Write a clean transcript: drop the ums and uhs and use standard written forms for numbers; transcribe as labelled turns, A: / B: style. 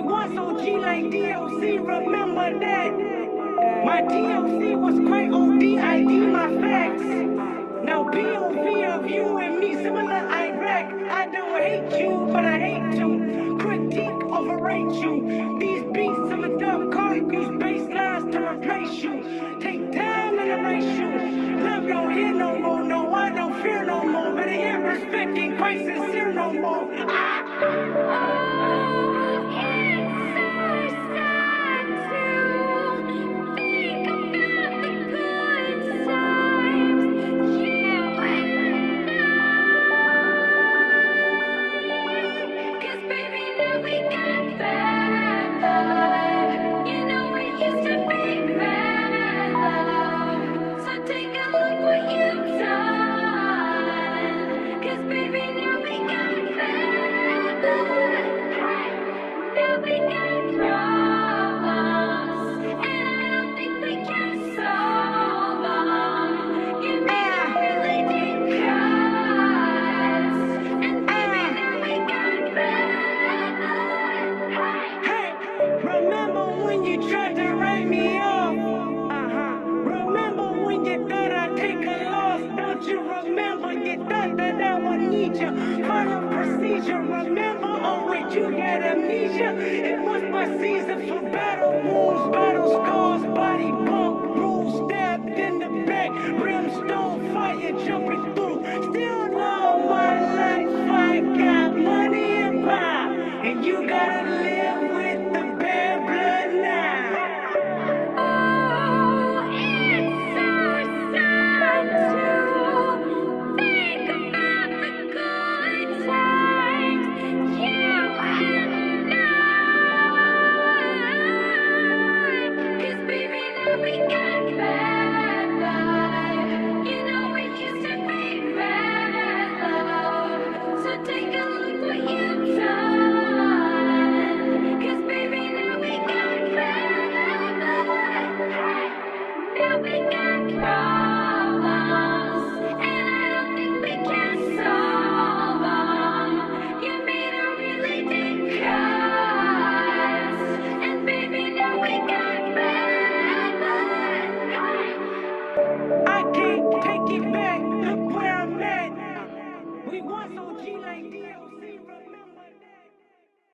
A: once OG like DOC, remember that. My DOC was quite ODID, my facts. Now POV of you and me, similar Iraq. I don't hate you, but I hate to critique, overrate you. These beats of a dumb car use bass lines to replace you. Take time and erase you. Love don't hear no more, no, I don't fear no more. But I am respecting, quite sincere no more. Remember, oh wait, you got amnesia. It was my season for battle wounds, battle scars, body.